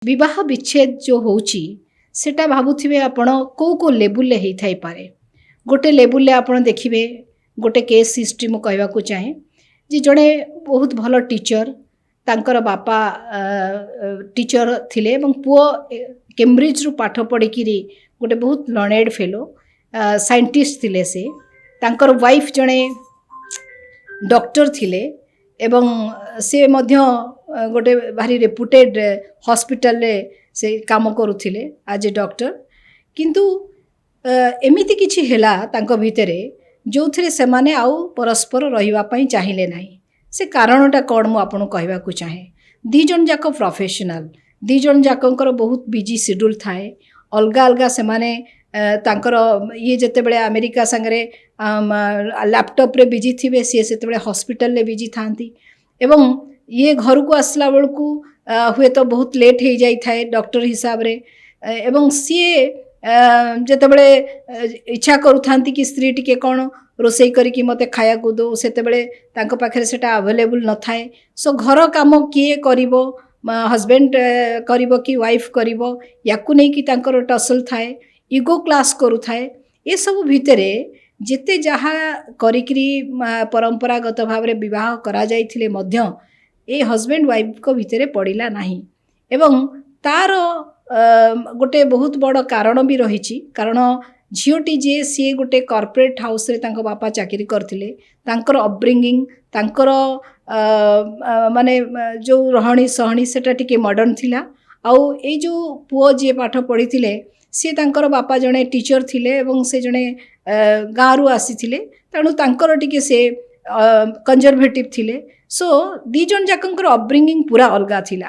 विवाह विच्छेद जो होउची सेटा भाबुथिबे आपण को को लेवल हे थाई पारे। गोटे लेवल आपण देखिबे गोटे केस हिस्ट्री मु कहबा को चाहे जे जड़े बहुत भल टीचर तांकर बापा टीचर थिले एवं पुओ कैम्ब्रिज रु पाठ पढ़िकी गोटे बहुत लर्नेड फेलो साइंटिस्ट थिले से तांकर वाइफ जड़े डॉक्टर थिले एवं से मध्य गोटे भारी रेपुटेड हॉस्पिटल रे से काम करुथिले एज ए डॉक्टर किंतु एमिति किछि हेला तांको भितरे जो थरे से माने आउ परस्पर रहिबा पई चाहिले नाही। से कारणटा कोन मु आपन कहबा को चाहे दी जन जाक प्रोफेशनल दी जन जाकंकर बहुत बिजी शेड्यूल थाए अलगा अलगा से माने तांकर ये जते बेले अमेरिका संगरे लैपटॉप रे बिजी थिबे सी सेते बेले हॉस्पिटल रे बिजी थांती एवं ये घर को आसला बेल को हुए तो बहुत लेट हो जाई थाए डॉक्टर हिसाब रे एवं सी जते बेले इच्छा करूथांती कि स्त्री टिके कोन रोसई करिकी मते खाया को दो सेते बेले तांको पाखरे सेटा अवेलेबल न थाए। सो घर काम किए करिवो हस्बैंड करिवो कि वाइफ करिवो याकु नै कि तांकर टसल थाए इगो क्लास करू थाए ए सब भितरे जेते जहा करिकरी परंपरागत भाव रे विवाह करा जाइथिले मध्य ए हस्बैंड वाइफ को भितरे पड़िला नाही एवं तार गोटे बहुत बड़ कारण भी रही कारण झीटी जे सी गोटे कॉर्पोरेट हाउस रे तांको बापा चाकरी करथिले तांकर अपब्रिंगिंग तांकर माने जो रहणी सहणी सेटा टिके मॉडर्न थिला आउ ए जो पुओ जे पाठ पढ़िथिले सी तांकर बापा जने टीचर थिले एवं से जने गाँव आसीथिले तेणु तांकर टिके से कंजर्वेटिव थिले। सो दी जन जाकंकर अपब्रिंगिंग पूरा अलगा थिला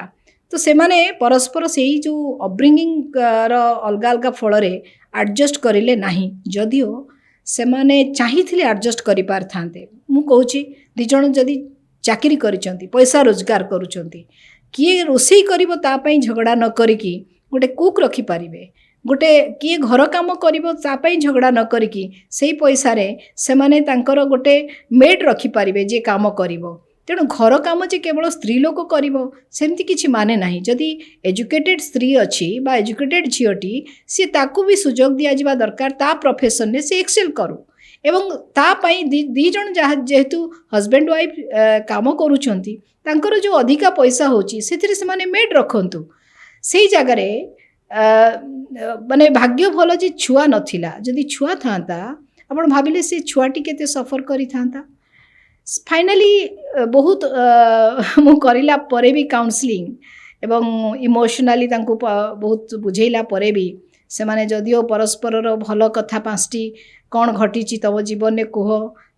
तो से माने परस्पर से जो अपब्रिंगिंग रो अलगा अलगा फल रे एडजस्ट करिले नाही जदिओ से माने चाहिथिले एडजस्ट करि पार थांते। मु कहूची दी जन जदी चाकरी करिसंती पैसा रोजगार करूचंती किए रोसई करिवो ता पई झगड़ा न करिकी गोटे कुक रखी पारिबे गोटे किए घर काम करिवो ता पई झगड़ा न करिकी सेही पैसा रे से माने तांकर गोटे मेड रखी पारिबे जे काम करिवो। तेणु घर काम जे केवल स्त्री लोक करिवो सेमती किछि माने नाही। जदि एजुकेटेड स्त्री अछि बा एजुकेटेड झियोटी सी ताकू भी सुजोग दिया जिबा दरकार ता प्रोफेशन ने से एक्सेल करू एवं ता पई दी जन जेहेतु हस्बैंड वाइफ काम करूछंती तांकर जो अधिका पैसा होची सेथिरे से माने मेड रखंतु सेही जगह रे माने भाग्य भलो जे छुआ नथिला जदि छुआ थांता आपण भाबिले से छुआटी केते सफर करि थांता। फाइनली बहुत मु करिला परे भी काउंसलिंग एवं इमोशनली तांको बहुत बुझेला परे भी से माने जदिओ परस्पर रो भलो कथा पांचटी कौन घटी तब जीवन ने कह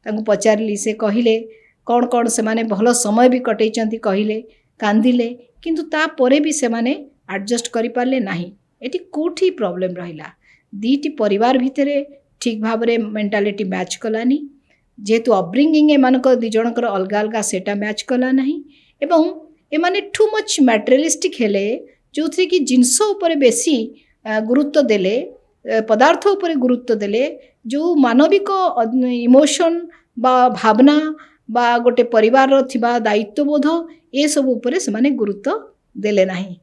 तांको पचारली से कहिले कौन कौन से माने भलो समय भी कटैचंती कहिले कांदिले किंतु ता परे भी से माने एडजस्ट करि पारले नाही। एटी कोठी प्रॉब्लम रहिला दीटी परिवार भितरे ठीक भाव रे मेंटालिटी मैच कलानी जेहेतु अपब्रिंगिंग एमानक दी जनकर अलगा अलगा सेटा मैच कला नहीं एवं एमाने टू मच मटेरियलिस्टिक हेले जो थी कि जिनस उपरे बेसी गुरुत्व देले पदार्थ उपरे गुरुत्व देले जो मानविक इमोशन बा भावना बा गोटे परिवार थिबा दायित्वबोध ए सब उपरे से माने गुरुत्व देले नहीं।